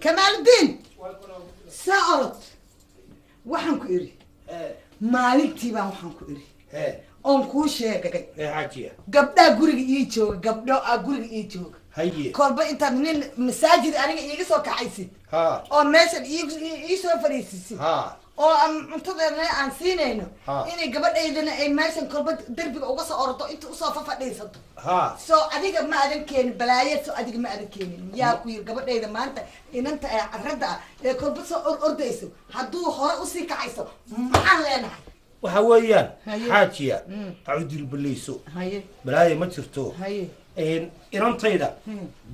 كمال الدين سأرت وحنكو إري مالكتي بقى وحنكو إري أنكو شيء حاجية قبل أقولك إيجو قبل أقولك إيجو هي كوربا أنت من المساجد أنا يجلس وكعيسي أو مثلا يجلس فريسي أو أنت ده عن سينينو إني قبل إيدنا أي مثلا كوربا دربي أوقص أرطو أنت أصلا فديسته سو أديك ما أدين كين بلاية سو أديك ما أدين كين يا كوير قبل إيدا ما أنت الرد كوربا سو أرديسو هدو هراء وسي كعيسو ما لنا وحويان حاجية أعود البليسو بلاية ما تفتو إيران طيدا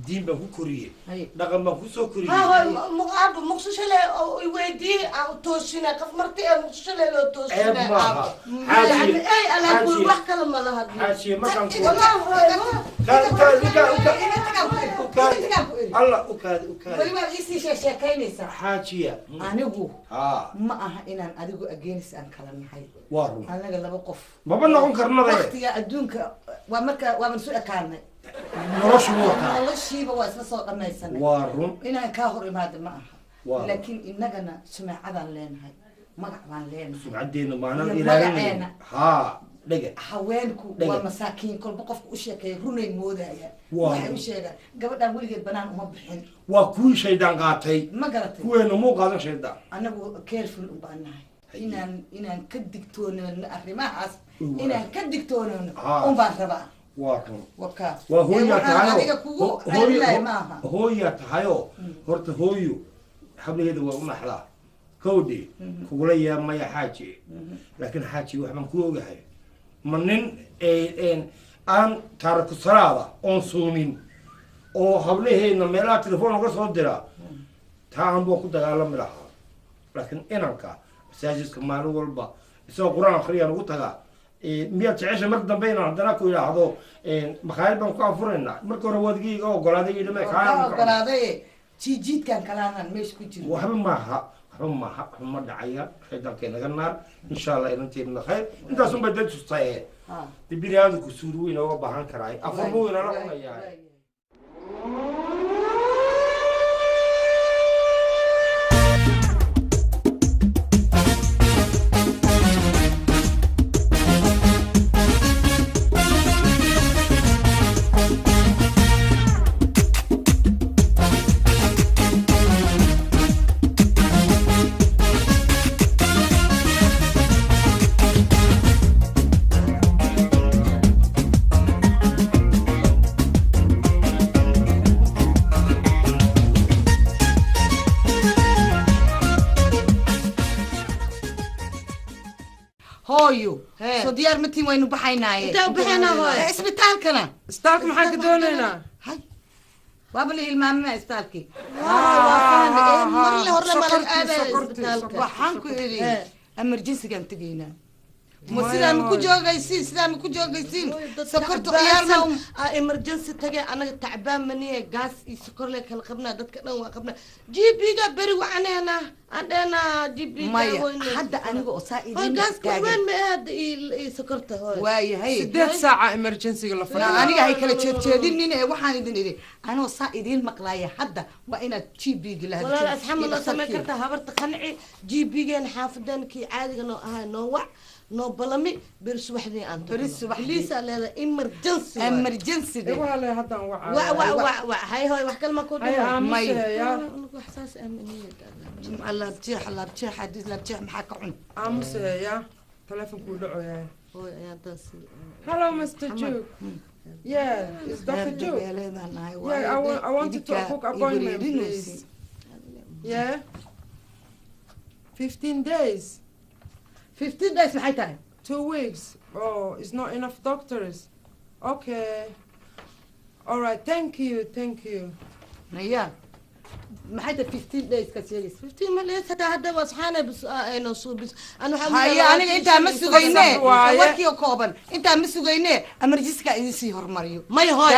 دين بكورية رقم بكوسو كورية مقعد مقصوش له يودي أو توشينا كف مرتي مقصوش له لو توشينا حاجية أي أنا أقول واحد كلمة لها حاجية ما كان الله أكاد ويما يسي شاكينيسا حاجية أنيقو ما أها إن أنيقو أجينس أن كلام حي وارو أنا قال بقف ما بنقول كرنا ذي وقت يا أدونك ومن سوء كارني نرش وقت والله شيء بواسطة صوت ما يسمع وارو إن كاهر ما هذا معها لكن إننا سمع عذان لين هاي ما عذان لين عدينا معنا إلهنا دقة حوانكو ومساكين كل بقف وشيكي روني مودا يا waxay u sheegaan gabadhan weligeed banaan uma bixin waa kuwii shaydaan qaatay ma garatay kuweena muu qaadan shaydaan anagu careful u baanahay inaan ka digtoonaano arrimahaas inaan ka digtoonaano un baan rabaa waa kan waka waa hooyaa tahayo adiga kugu ceelilay maaha hooyaa tahayo horta hooyo xabligeeda waa u naxdaa kowdii kugula yaamaya xaaji laakiin xaaji waxbaan ku ogahay ma nin aan taariku salaada oon suumin oo hablaheedna meelaha telefoon uga soo dira taa aan buu ku dagaalami lahaa laakiin inanka masaajidka maalin walba isagoo qur-aan akhriyaan ugu tagaa miyaad jecesha mar dambe inaan haddana ku yidhaahdo makhaayad baan ku afuraynaa marka hore waadgii iga ogolaaday iyo dhame kaa ogolaaday jiidkan kalaanaan meesha ku jiro waxba maaha ما دعيا شيطان كنا جنار إن شاء الله إنتي من الخير أنت أصلا بدأت تستعي تبي هذا كسروين أو بحان كراي أفرموين أنا ولا يعني هايو سو ديار متي وين بحيناي انت بحينا هاي اسبتالكنا استالك maxaa ka doonaynaa هاي وابلي الماما استالكي مرة هورنا مالك استالك waxaan ku iri emergency kan tageyna sidaan ku joogaysiin sokorta ciyaarna emergency tagay anaga tacbaan maniye gaas iyo sokor le kala qabnaa dadka dhan waa qabnaa GP-ga bari wacaneena andana GP-ga maya hadda aniga oo saaidin gaas kuwan ma aad iyo sokorta hooy waayahay 8 saaca emergency la fadhiyo aniga hay kala jeedjeedin ee waxaan idin iri anoo saaidin maqlaaya hadda waa inaad GP-ga la hadlo walaal asxaabna la sameey kartaa habarta qanci GP-gan xaafadan ki caadiga noo ahaa noo wac نو بلامي برس وحدي أنت برس وحدي ليس لا إمرجنسي ده ولا هذا وا هاي وحكي ما كنت ما يا إحساس أمنية الله بتشيح حديث لا بتشيح محاك عن أمس يا تلفون كله يا هو يا تاسي Hello Mr. Duke yeah it's Dr. Duke yeah I wanted to book appointment please yeah 15 days 15 days maxay tahay 2 weeks oh it's not enough doctors okay all right thank you naya maxay tahay 15 days ka sheegis 15 ma leeyahay hada wasxana bis ayna soo bis ana waxa haya aniga inta ma sugayne warkiyo kooban inta ma sugayne emergency-ka idin sii hormariyo may hooy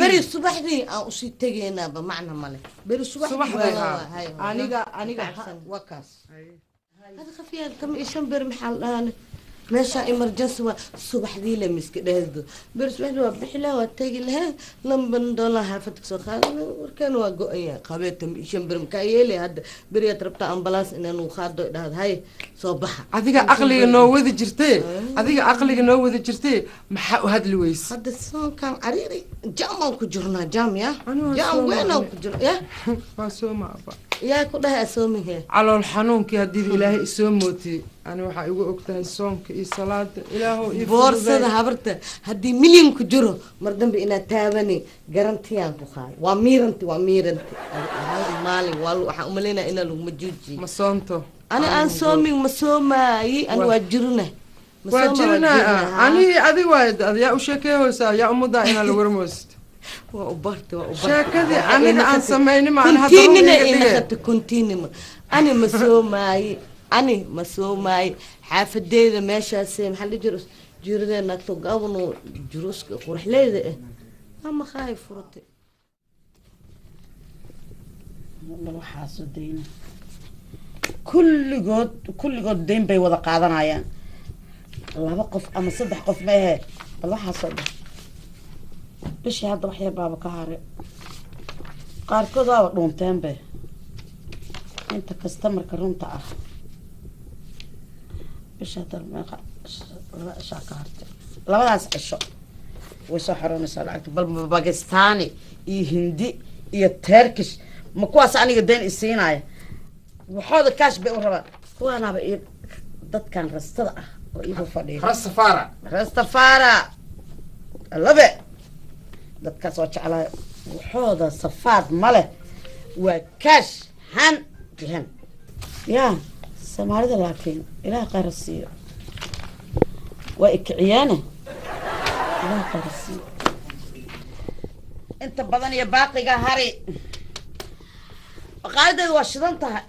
bari subaxdii aan u sii tageynaa ba macna male bari subaxdii aniga wakaas هذا خفيف كم يشمبر محل أنا ماشى إمرجنسي الصبح ذي لمسك ده برس واحد وبحلا وتجي لها لما ندلها فتك سخان وكانوا وقوية قابلتهم يشمبر مكايلي هذا بريت ربط أمبلاس إنه نخاض هذا هاي صباح هذيك عقلي نوذ جرتي هذيك عقلي نوذ جرتي محق هذا لويس هذا الصون كان عريري جام كجرنا جام يا جام وين كجر يا فاسوما أبا يا كلها أسومي هي على الحنون كي هدي إلهي اسموتي أنا وحا يقول أكتها الصوم كي صلاة إلهي بورصة هبرت هدي مليون كجرو مردم بإنا تابني جرنتيان بخاي واميرنتي هذا مالي والله حأملينا إنا لو مجوجي مصونتو أنا أنصومي مسوماي أنا واجرنا أنا أدي وايد يا وشكي هوسا يا أمضى إنا لورموست وأبرت شاكدي أنا أنسميني ما أنا كنتيني أنا مسوماي حافدي ماشي سي محل جرده نكتو قابنو جروس قرح ليده أما خايف فرطي والله waxaa deyn kulligood deyn bay wada qaadanayaan laba qof ama saddex qof ma ahe bal waxaa soo dhan bishii hadda wax yar baaba ka hare qaarkood waaba dhuunteen be inta kastamarka runta ah bishii hadda meeqa laba cishaa ka hartay labadaas cisho way soo xaroonaysaa lacagta bal Pakistani iyo Hindi iyo Turkish ma kuwaas aniga deen isiinaya waxooda kaash bay u rabaan kuwaanaba iyo dadkan rastada ah oo igu fadhiyo Rastafara labe dadkaas oo jeclaa waxooda safaad male waa kaash han bihan yaa Soomaalida laakiin ilaaha qarasiyo waa ikciyaana ilaaha qarasiyo inta badan iyo baaqiga hari qaadeed waa shidan tahay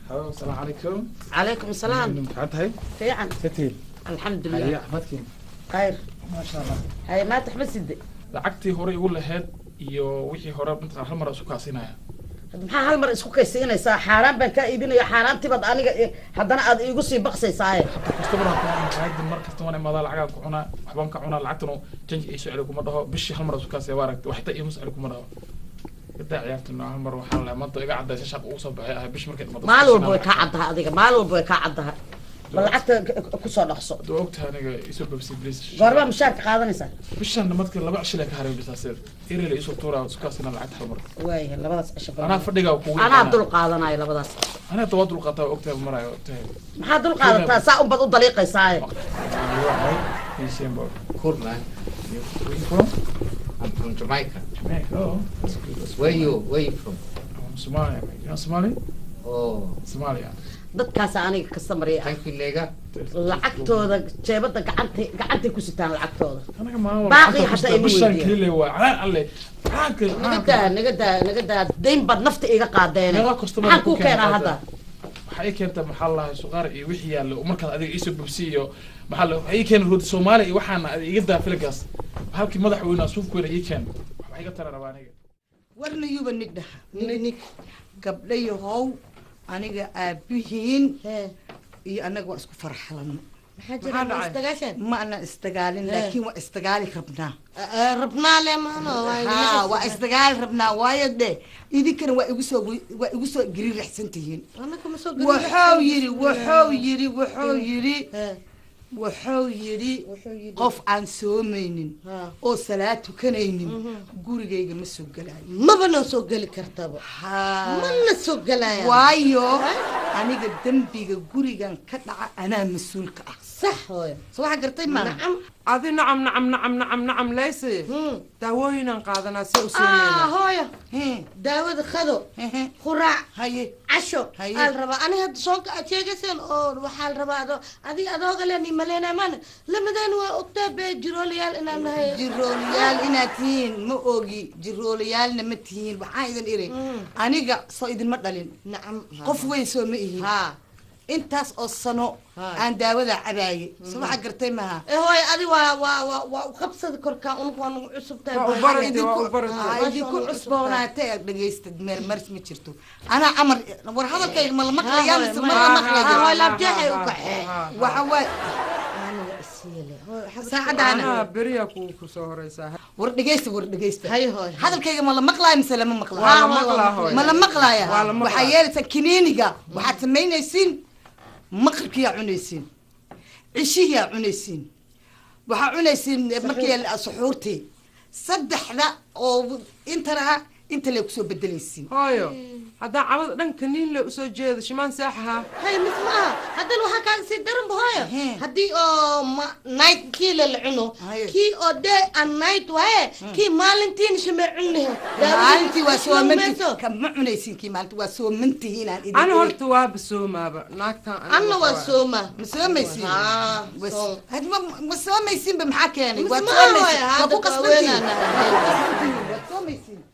السلام عليكم. عليكم السلام. هاي؟ في عن. ستيل. الحمد لله. هيا أحمدكم. خير. ما شاء الله. هاي ما تحبس يدي. لعقتي هوري يقول له هاد يو وحي هورا بنت هالمرة سوكا سينايا. maxaa hal mar isku kaysiinaysaa xaaraan baan ka iibinayo xaaraantii bad aniga haddana aad iigu sii baqsaysaa حتى كستمر هاد المرة كستمر ما ضل عقاب كعنا حبان كعنا لعقتنا جنج إيش عليكم مرة بشي هالمرة سوكا سيوارك وحتى يمس عليكم مرة. كده عيارت إنه هالمرة وحلا ما طيق قاعد شاب أوصل بش مركز مالو بوي كعدها هذيك مالو بوي كعدها بلعت كسر نقص وقتها أنا يسوق بس إبليس جربا مشارك قاعدني صار بش أنا ما أذكر لبع شيء لك هاري بس أصير إيري اللي يسوق تورا سكاسنا لعت هالمرة واي لا بدأ أشوف أنا فردقة وقوي أنا عبد القادنا لا بدأ أنا تواضع القطاع وقتها مرة وقتها ما حد القادة ساعة بدو طريقة ساعة Cool man. Where you from? I'm from Jamaica. Jamaica. Oh, that's good. That's Where you from? I'm Somalia. You know Somali? Oh, Somalia. dadkaas aniga ka samariya thank you Lega. lacagtooda jeebada gacantay ku sitaan lacagtooda أنا كمان باقي حتى بشان كله وعلى على نقدر دين بد نفط إيجا قادين حكوا كنا هذا waxay keentay maxallaha suqaar iyo wixii yaalo markaad adiga isu babsiyo maxall waxay keen rood Soomaali iyo waxaana iga daafilgaas halkii madaxweynaha suufkooda ii keen waxay ka tara rabaaniga warna yuba nig gabdhayo how aniga aabihiin iyo anaga waa isku farxalano ما أنا استقالين لكن واستقالي ربنا ربنا لما ها واستقال ربنا وايد ده إذا كان ويقصوا قرير حسنتين أنا كم سو وحاويري قف عن سومين أو صلاة كنين قولي جيجا مسوق جلاي ما بنا سوق جلي كرتبة ما نسوق جلاي وايو أنا قدام بيجا قولي جان كتع أنا مسؤول كأ صح هو صباح قرطي ما نعم هذه نعم ليس داوينا قاعدنا سوسينا هاي داود خذو خراع هاي عشو الربا أنا هاد صوت أتيجسن أو وحال ربا هذه أدوغ لاني ملينا من لما دانوا أكتب جروليال إن أنا جروليال إناتين مو أوجي جروليال نمتين وعايزن إيري أنا جا صيد المدلين نعم قفوي سومئه ها intaas oo sano aan daawada cabaayay subax gartay maaha hooy adi waa qabsad korka waan cusubtay ay ku cusboonaatay dhageystad meel maris ma jirto ana amar war hadalkay ma la maqlayaa mise ma la maqlayaa hooy la bjaxay u kacay waxa way saacadana beriya ku soo horeysaa war dhageysta hay hooy hadalkayga ma la maqlayaa mise lama maqlayaa ma la maqlayaa waxa yeelaysa kiniiniga waxaad samaynaysiin مقرك يا عنيسين عشي يا عنيسين وح عنيسين مكي الصحورتي صدح ذا أو أنت اللي كسو بدليسين هايو هذا عوض دن كنين لو سو جيد شمان ساحها هاي مثلها هذا لو حكى سيدرم بهاي هدي نايت كي للعنو كي ده النايت وهاي كي مالنتين شمع عنه مالنتي وسو منتي كم عنيسين كي مالنتي وسو منتي هنا أنا هرت وابسوما ناكتا أنا وسوما مسوميسين هاد مسوميسين بمحاكي يعني وسوميسين هذا كوين أنا وسوميسين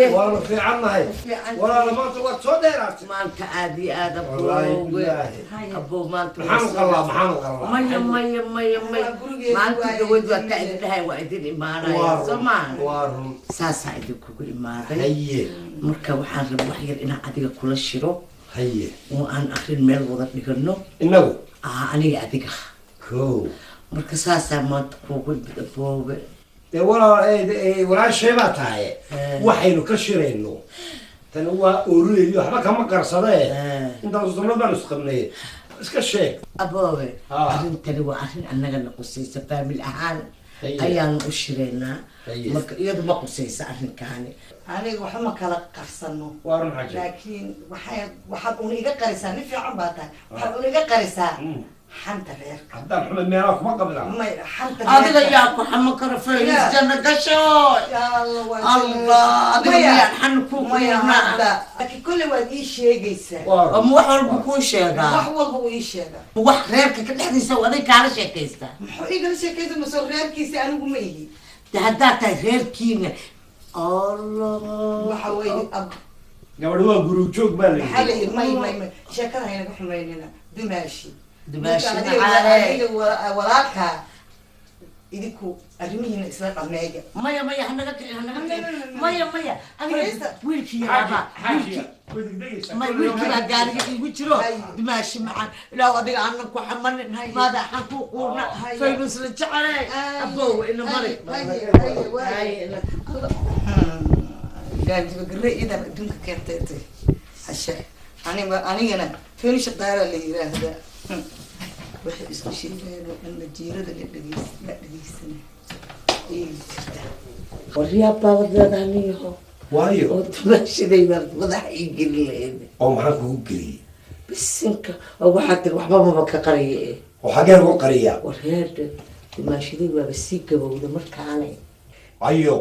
والله في عمها والله ما تقول صدرت ما أنت عادي هذا أبو ما أنت محمد الله مية ما أنت جود وتعد لها وعد الإمارة زمان ساسا عندك الإمارة هي مركب وحان رب وحير إن عادي كل الشرو هي وأن آخر المال وضع نقرنه إنه aniga adiga كو marka saasaa maanta kuugu bidafoobe dee walaashay baa tahay waxaynu ka shirayno tan waa ooriyeyo waxba kama qarsadee intaan sunnad baan isqabnay iska sheeg aboobe arrintani waa arrin annagana qusaysa faamil ahaan ayaanu u shiraynaa marka iyadu ma qusaysa arrinkaani aniga waxa ma kala qarsano laakiin waxaad una iga qarisaa nin fiican baa tahay waxaad una iga qarisaa xanta reerka haddaan xumed meelaha kuma qabnaa adiga yaa ku xamo kara fayis janna gasho allah adiga miyaan xan ku qiirnaa laakiin kolle waad ii sheegaysaa ama wax walba kuu sheegaa wax walba uu ii sheegaa wax reerka ka dhexdiisa aday kaala sheekaystaa muxuu igala sheekaysa masoo reerkiisa anigu ma ihi de haddaad tahay reerkiina allah waxa weeye gabadh waa guruujoog baa la maxaa la yidhi may sheekada haynaga xumaynina dumaashi walaalka idinku arrimihiina isla dhameeya maya hanaga maya wiilkii wiilkiibaa gaariga igu jiro dumaashi macaan ilaah adiga aanan ku xamanin maadaxan ku quurna faynus la jecele abow ina mari gaajibagare idan adduunka keentay hashe anigana faynisha daara la yiraahdaa waxay isku sheegayaan in jiirada la dhageysana waryaa baabadadaniyo waayo oo tumashiday baa madax ii gelin oo maxaa kugu geliyey bisinka oo waxaa tiri waxba maba ka qariye oo xagee lagu qariyaa warheeda tumashiday waaba sii gabowda markaane ayo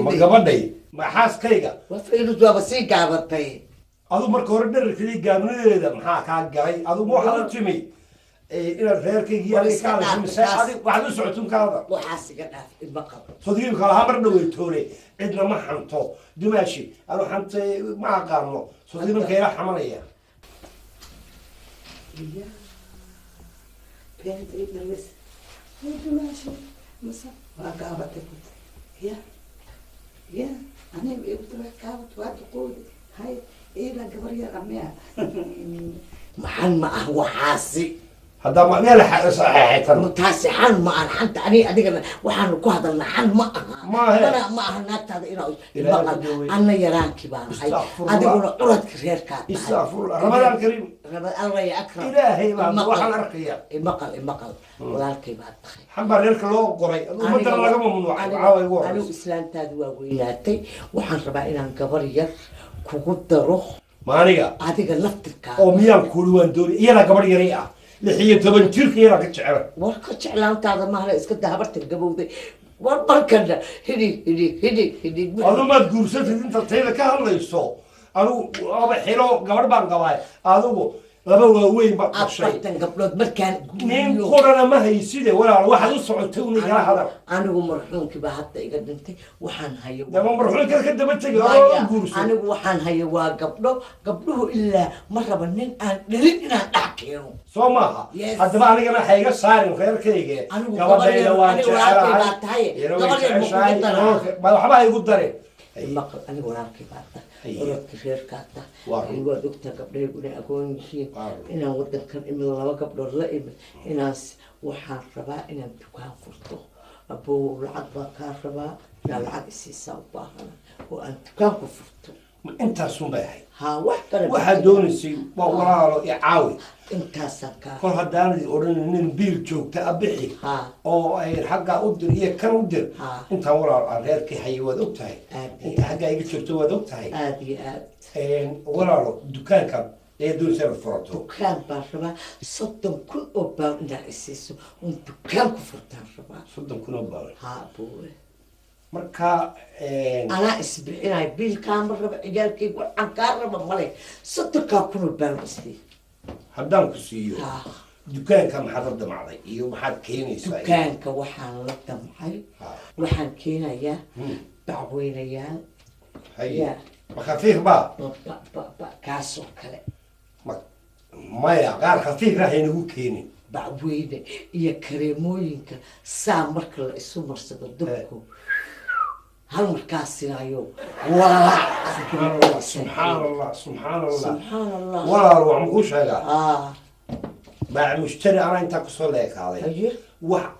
ma gabadhay ma xaaskayga waa faynus waaba sii gaabatay adu marka hore dherarkadii gaabnadeeda maxaa kaa galay adugu waxaad u timi inaad reerkaygii waxaad u socotunkaada waxaas iga dhaaf ima qabo sodiimka lahaa mar dhaweytoole cidna ma xanto dumaashi anu xanta ma aqaano sodiimanka ila xamanaya waa gaabatay ya aniga ibtala gaabat waa duqoodi hay ila gabar yar amaya maxan ma ah waxaasi hadda ma meel saxeexan mutaasi xan ma ah xanta ani adigana waxaan ku hadalnaa xan ma aha ma aha naagtaada inaa anna yaraankii baan ahay adiguna curadka reerkaa istaafur ramadaan kariim allah ya akram ilaahay baa waxaan arkaya imaqal walaalkay baa tahay xambaa reerka loo qoray ummadana laga mamnuucay caawa igu horeysa anigu islaantaadu waa weynaatay waxaan rabaa inaan gabar yar kugu daro maaniga adiga laftirkaa oo miyaan kuuli waan dooni iyada gabadh yaray ah 16 jirka iyada ka jecel war ka jeclaantaada mahla iska dahabarta gabowday war balkana hidi adu maad guursatid inta tayda ka hadlayso anu aba xilo gabadh baan qabay adigu laba waaweyn ba dhashay gabdhood markaan nin qorana ma hayside walaal waxaad u socotay una igala hadal anigu marxuunkii baa hadda iga dhintay waxaan hayo dama marxuunka ka daba tegay oo guurso anigu waxaan hayo waa gabdhuhu ilaa ma raba nin aan dhalin inaan dhax keeno soo maaha haddaba anigana ha iga saarin reerkayga gabadhayda waan jecelahay waxba igu darin maqal aniga walaalkay baa tahay orodka reerkaata waad ogtaa gabdhayguna aqoon yihiin inaan wadankan imid laba gabdhood la imid inaas waxaan rabaa inaan dukaan furto abow lacag baa kaa rabaa inaa lacag isiisaa u baahana oo aan dukaan ku furto intaasun bay ahayd ها واحد waxaad doonaysay waa walaalo i caawi intaasaan kaa kol haddaanad odhan nin biil joogta abixi oo ay xaggaa u dir iyo kan u dir intaan walaal aan reerkii hayay waad og tahay inta xaggaa iga joogto waad og tahay aad iyo aad walaalo dukaanka ee doonaysa furato dukaan baan rabaa 30 kun oo baan inaa isiiso un dukaan ku furtaan rabaa 30 kun oo baan haa buwe marka anaa isbixinay biilkaa ma raba ciyaalkayga waxaan kaa raba male 30 kun oo baan isii haddaan ku siiyo dukaanka maxaad la damacday iyo maxaad keenaysaa dukaanka waxaan la damcay waxaan keenayaa bacweynayaal haya ma khafiif baa kaasoo kale maya qaar khafiif ah aynagu keenin bacweyne iyo kareemooyinka saa marka la isu marsado dubku hal markaasinayo subxaan allah subxaan allah subxaan allah walaal wax makuu sheegaa باع مشتري أنا أنت كسر لك هذا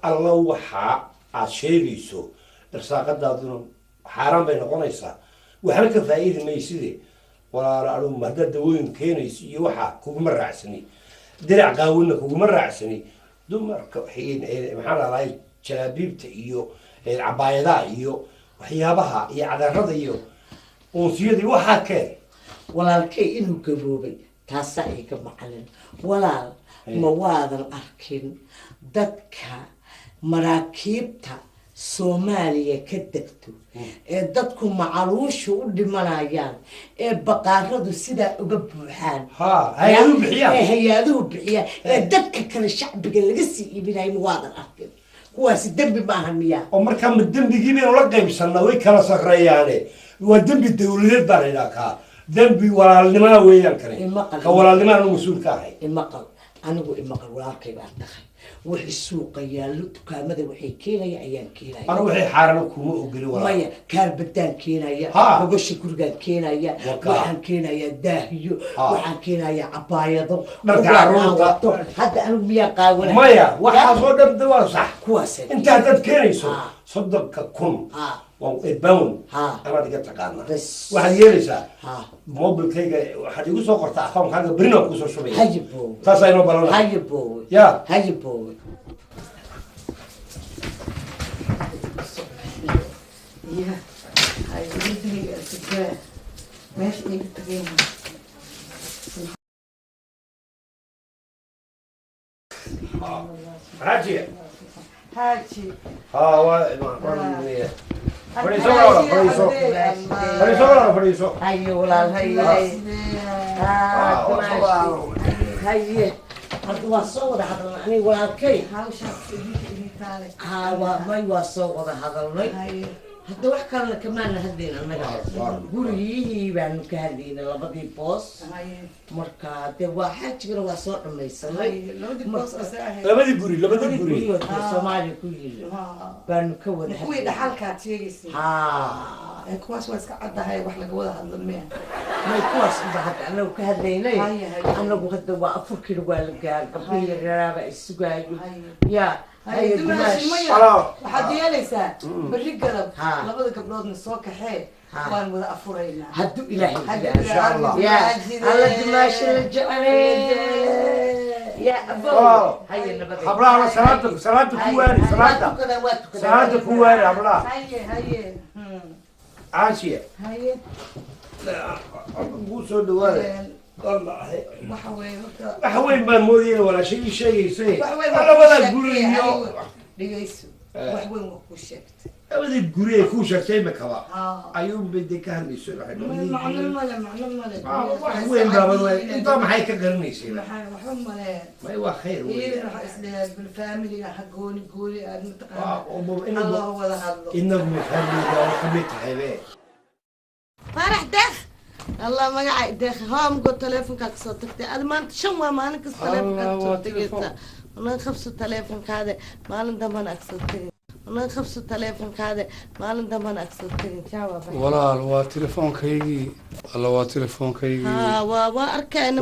الله وحى عشيريسو إرساق الدادون حرام بين قنيصة وحركة فايدة ما يصير ولا رأوا مهدا دوين كينيس يوحى كوب مرة عسني درع قاولنا كوب مرة عسني دمر حين محل راي جلابيبته إيو العباية إيو وحيابها هي على الرضا وسيدي وحكى ولا الكي إنه كبوبي تاسعي كمعلن ولا مواد أركين دتك مراكبتها سوماليا كدكتو دتكم معلوش ودي ملايان بقارضو سيدا وببوحان هيادو بحيان هيادو بحيان دتك كان الشعب اللي قسي يبيناي مواد أركين هو الدم معها مياه عمر كم الدم بيجيبين ولا قيم سنة ويكلا صخريانه والدم بالدولة باريناكا دم ولا اللي ما ويان كريم ولا اللي ما المسؤول كاهي المقل أنا أقول المقل ولا كيف أدخل وحي السوق يالو كامده وحي كينايا أيام كينايا أنا وحي حارنا كوما أقولي ولا مايا كان بدان كينايا وقش كرجال كينايا وحن كينايا داهيو وحن كينايا عبايضو مركع حتى أنا ميا قاولا مايا وحا صدق دوا صح كواسة أنت هتد كينيسو صدق كم وإبون أنا دقت تقارنا واحد يلسا موبل كيجا واحد يقول سوق قرطع خام حاجة برينا كوسو شوية هايبو تاساينو بالونا هايبو يا هايبو يا هاي بدي أتذكر ماشي نتكلم هاجي هاجي فريسو هاي ولا هاي هذا صور هذا أنا ولا كي ما يوصل هذا هذا واحد كان كمان هدينا المجال قولي بأنه كهدينا لبدي بوس مركا ده واحد كده وصل ما يسمى لبدي قولي سومالي كولي بأنه كود كوي ده حالك تيجي كواس واسك عدا هاي وحلا جوده هذا المياه ما كواس بعد أنا وكهدينا أنا وهذا وأفكر وقال قبل الرابع السجاي يا هاي دماغ waxaad yeelaysaa bari garab labada gabdhood na soo kaxee waan wada afurayna haddu ilaahay insha Allah ya alla dimaash la jeclay ya abo hayya nabad hablaha salaada ku waari hablaha haye aashiya haye ugu soo dhawaada waxa weyn baan moodayay wala sheegaysay labada guri iyo dhigayso wax weyn waa ku sheegtay labada guri ay ku sheegtay ma kaba ayuu bidii ka hadlayso wax weyn baa inta maxay ka garanaysay waxba male ma waa khayr weyn waxa isleeyahay bil family xaqooni gooli aad mataqaan Allah wada hadlo innagu family waa kamid tahay فرح دخ الله ما قاعد دخ هام قلت تليفونك صوتك هذا ما انت شو ما مالك تليفونك صوتك انا خفص تليفونك هذا ما لنا ما اقصدك انا خفص تليفونك هذا ما لنا ما اقصدك ولا هو تليفونك يجي والله هو تليفونك يجي واركان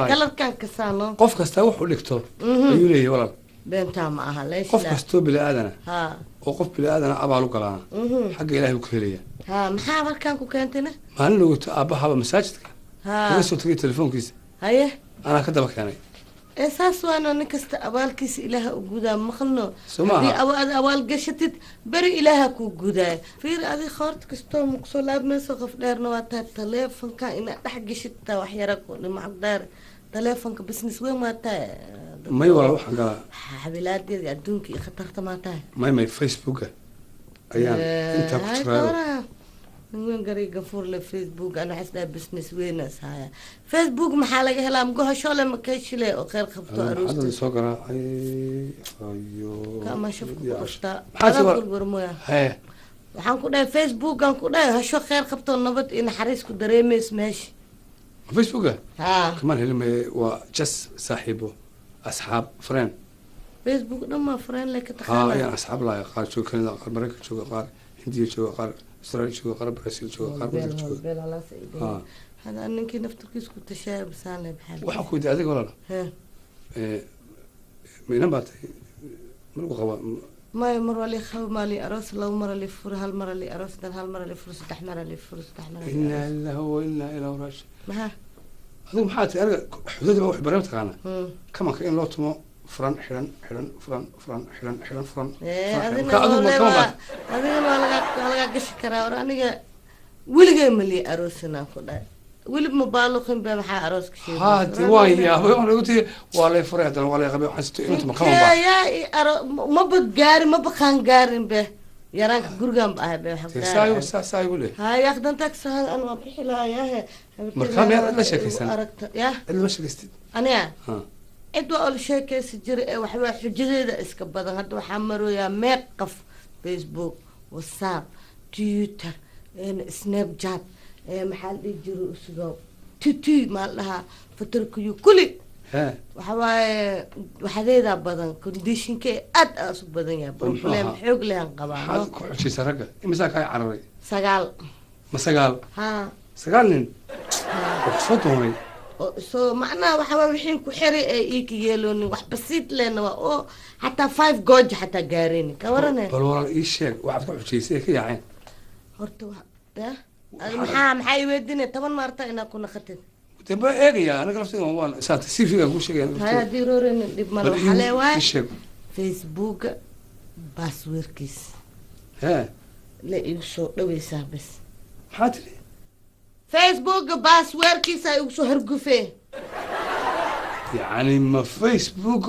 كلر كان كسانو قف كستا وحو لكتو ايو ليه ولا بنتها معها ليش قف كستو بلا ادنا ها وقف بلا ادنا ابا لو قلانا حق الهي وكليه ها محاور كان كنتنا ما لو ابها مساجدك ها بس تجي تليفونكيس هيه انا كدبك يعني اساس وانا نكست ابالكيس الها وجودا مخلو دي اوال قشتت بري الها كوجودا فير ادي خورت كستو مقصولاب من سقف ديرنا واتا تليفون كان ان دح قشتا وحيرك مع دار تليفونك بزنس وين ما تا ما يورا وحا قال حبيلاتي ادونكي خطرت ما تا ما فيسبوك ايام انت كترى من وين قري قفور لفيسبوك انا حسنا بزنس وينس هاي فيسبوك محل هلا مقوها شو لما كيشلي وخير خبطو عروس هذا سوقرا ايوه كما شفت قشطه هذا برمويا هي waxaan ku dhahay Facebook aan ku dhahay hasho khayr qabto nabad in xariis ku dareemeys meeshi فيسبوك ها كمان هلما وجس صاحبه اصحاب فرين فيسبوك لما فرين لك تخيل يعني اصحاب لا قال شو كندا قال امريكا شو قال هنديه شو قال استراليا شو قال برازيل شو قال هذا انك نفتكر كنت شايب سالب بحال waxa ku diiday adiga walaal من باتي من قوة ما مرة لي خو مالي أرس لو مرة لي فور هالمرة لي أرس ده هالمرة لي فور ستح مرة لي فور ستح مرة إنا إلا هو إنا إلى وراش ما هذا محاتي أنا حدود ما وح بريمتك أنا كمان كأن لو تمو فرن حلن فرن هذه ما قش كرا وراني ولقى ملي أرسنا كده ولب مبالغين بمحا أرس كشيء هذا وايا أنا قلت ولا فريد ولا غبي حسيت أنت ما كمان يا ما بتقارن ما بخان به يراك جرجام بقى ساي ولا هاي ياخدن تكسر أنا بحكي لا يا مركام يا لا شيء كيسان يا اللي مش كيستي أنا عدوا أول شيء كيسجر وحوا حجرة إسكبضن هذا وحمروا يا ميقف فيسبوك واتساب تويتر سناب شات محل يجرو اسقو تي ما لها فتركيو كلي وحواي وحديدا بدن كونديشن كي اد بدن يا بروبلم حوق لهن قبا هذا كوحشي سرقه امسا كاي عرري سغال ما سغال ها سغالين وحصتهم سو معنا وحواي وحين ku xiri ay ik yeeloni wax basiid leena waa oo hatta 5 gooj hatta gaarin ka warane bal wala ii sheeg waxa ku xusheysay ka yaaceen horta ya maxay weydinay 10 maarta ina kuna khatid تبى إيه أنا قلت لهم وان سات سيفي أقول شيء هاي ديرورين دب مالو حلاوة فيسبوك باسوركيس ها لا يوسو لو يسابس حاتلي فيسبوك باسوركيس يوسو هرقفه يعني ما فيسبوك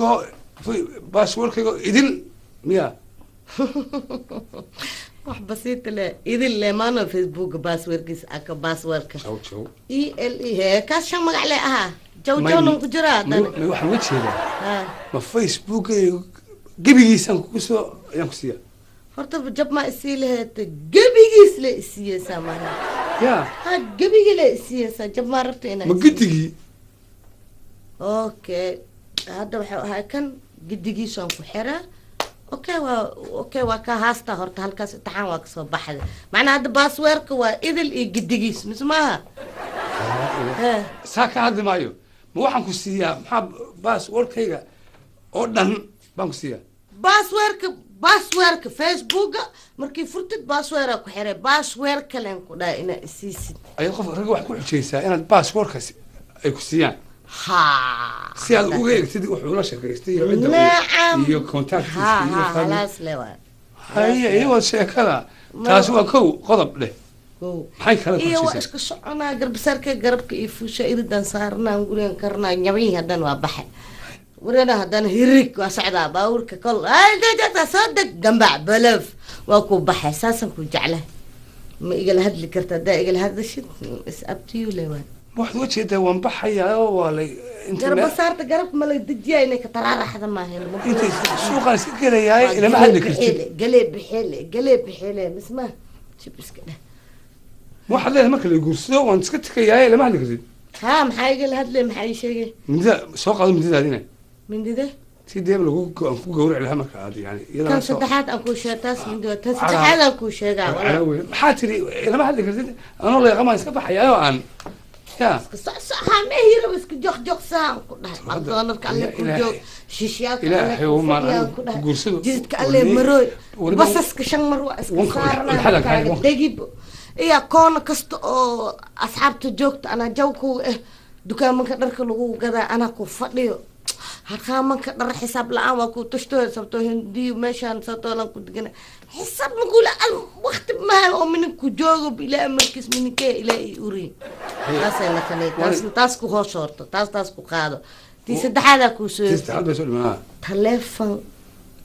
في باسورك إدل ميا wax basiit le idin le maano facebook passwordkiis aka passwordka شو he ka shan magac le aha jawjawnan ku jira dan wax ma jeeda ma facebook gabigiisan ku soo ayaan ku siiya horta jab ma isii lahayd gabigiis le isii samaha ya ha gabigi le isii jab ma rabta ina ma gidigi okay hada waxa ahaa kan gidigiisan ku xira اوكي وكا هاستا هورت هالكاس امتحان واكسو بحد معناها هذا باسورك واذل اي قدقيس مسماها ساكا هذا مايو ما waxaan ku siiyaa maxaa baasaboorkayga oo dhan baan ku siiyaa baasaboorka facebook markii furtid baasaboorka ku xiray baasaboorka leen ku dhaa ina isiisid ay qof rag wax ku xujeysaa inaad baasaboorkaas ay ku siiyaan ها سياد وغير تدي وحولا شكرتي نعم يو كونتاكت خلاص لوا هاي ايوه شيكلا تاسو كو قضب له maxay kala iyo waa iska soconaa garbasarka garabka iyo fuusha iridan saarnaa gurigan karnaa nyabihi hadan waa baxay warana hadan hirig waa socdaa baawurka kol ay dada sadak gambac balaf waa ku baxay saasan ku jeclaa ma igala hadli kartaa daa igala hadashid is up to you lewan واحد وجهه ده وانبحيا ولا انت جرب جرب ما لدجي انك ترى حدا ما هنا انت سوق كده يا الى ما حد كرت قلب بحيله اسمه شوف بس كده واحد له ماكل يقرصو وانت سكتك يا الى ما حد كرت ها محايق لهدل محاي شيء من ذا سوق هذا من ذا هنا من ذا سيدي بلو كو غورع لها مك عادي يعني كان صدحات اكو شاتاس من دو صدحات اكو شيغا والله حاتري الى ما حد كرت انا والله غما اسكبح يا ان صح ما هي بس جوخ ساعة أنا كله كله شيشيات لا هو ما قرصه جزت كله مروي بس اسكشن مروي اسكسارنا دقيب إيه كون كست أصحاب تجوكت أنا جوكو دكان من كدر كله كذا أنا كوفدي هرخام من كدر حساب العام وكو تشتوه سبتو هندي مشان سطولا كنت جنا حساب نقول وقت ما من كجوب إلى مركز من كي إلى يوري تاس أنا كني تاس كو هو شرط تاس كو قاعدة تيسد حدا كو سو تيسد حدا سو ما تلفون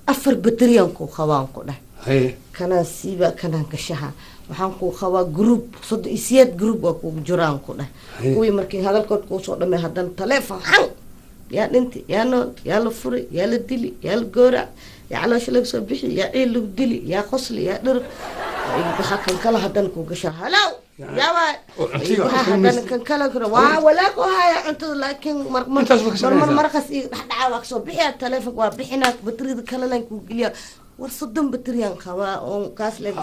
أفر بطريقة كو خوان كده هي كنا سيبا كنا كشها waxaan ku qabaa group sod isiyad group waa ku jiraan ku dhah kuwii markii hadalkood ku soo dhamay hadan telefoon xan yaa dhinti yaa nool yaa la furi yaa la dili yaa la goorac yaa caloosh laga soo bixi yaa ciil lagu dili yaa qosli yaa dhir waxa kan kala hadan ku gasha halaw yaa waa hadan kan kala kura waa walaa ku haya cuntada laakiin marqas ii dhaxdhaca waa soo bixi telefoon waa bixinaa batrida kala lan ku geliya ورصدم بطريان خوا أو كاس لك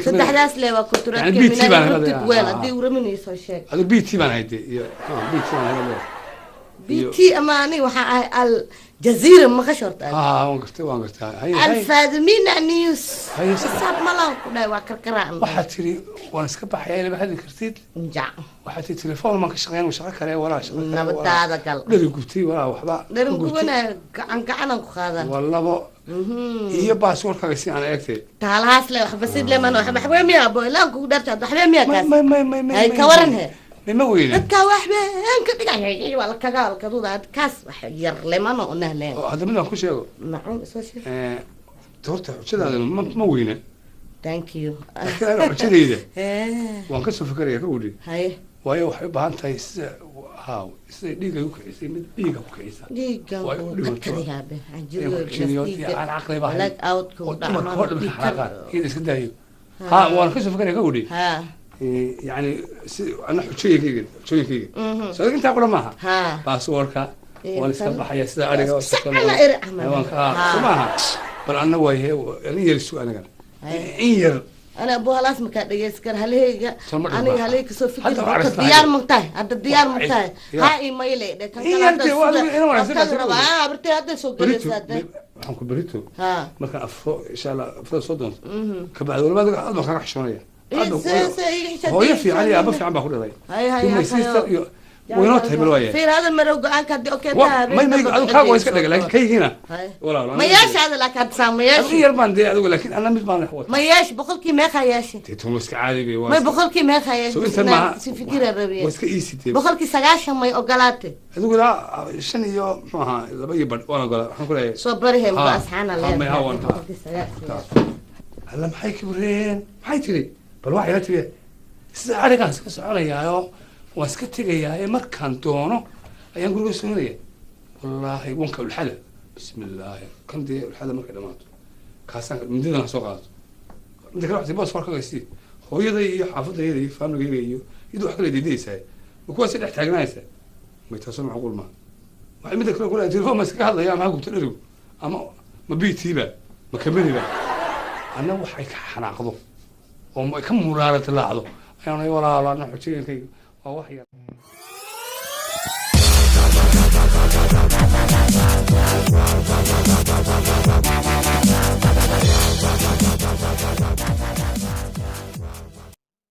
صدق له وكترات كمينة ربط وين أدي ورمني صار شيء هذا بيتي بان هيدي بيتي بان هذا بيتي أماني وحا الجزيرة ما خشرت وانقرت الفادمين نيوز حساب ملاو كنا وكركران waxaad tiri waan iska baxayaa ilaa hadda kartid نجع waxaad tiri telefoon ma ka shaqeyn oo shaqo kale wala shaqo نبتادا قال dhari gubtay wala waxba dhari gubana gacan ku qaadan wallabo iyo baasaboorkaaga si aan eegtay taalahaas le waxba sid le man waxba miya bo ilaa ku dharta waxba miya kaas ay ka waran he ma weyne dadka waxba aan ka dhigay wala kaga alkaduda kaas wax yar lemano nahleen hadda midaan ku sheego macun soo sheeg horta xujadaada ma weyne thank you xujadayda waan ka soo fikiraya ka wadi hay waayo waxay u baahan tahay sida sida dhiiga u kicisay mid dhiiga ku kicisa dhiiga kadiyaabe aan caqli baa lag out ku dhacay iska daayo waan ka soo fikiraya ka wadi يعني أنا حشية كذا سواء أنت أقول معها باسوركا وأنا سبب حياة سدا أرجع سماها بل أنا وهي يعني يرسو أنا كان أنا أبوها لازم كان يسكر هليك أنا هليك سو فكر الديار مقطع هذا الديار مقطع هاي ما يلي ده كان كلام برتي هذا سو جلس هذا حنكون بريتو ما كان أفرو إن شاء الله أفرو صدق كبعد ولا ما كان حشونية هو يفي علي أبى في عم بقول له هاي وينات بالواية في هذا المروق عنك دي أوكي ما أنا كاغو يسكت لكن كي هنا ولا ما ياش هذا لك هتسام ما ياش غير باندي أقول لكن أنا مش باندي حوت ما ياش بقول كي ما خياش تتمسك عادي بي ما بقول كي ما خياش أنت ما سفكر الربيع بس كيسي تي بقول كي سجاش ما يقولاتي أقول لا شن يوم ما لبي بد وأنا أقول هنقول إيه صبرهم بس حنا لا ما هو هلا محي كبرين محي تري بالواحد لا تبي سأرجع سأرجع واسكت جاي مركان دونه أيام قولوا سنورية والله وانك الحلا بسم الله كم دي الحلا مركان دماغه كاسان من دينا سوقات من ذكر واحد باص فرق جسدي هو يضي حافظ يضي فهم له يدو حكي لي دي ساي وكواس اللي احتاجناه ساي ما يتصل معقول ما واحد من ذكر يقول تليفون مسك هذا يا ما قلت له أما ما بيتي بقى ما كملي بقى أنا وحي حناقضه وكم مرارة اللحظة يعني ولا لا نحكي كي ووحي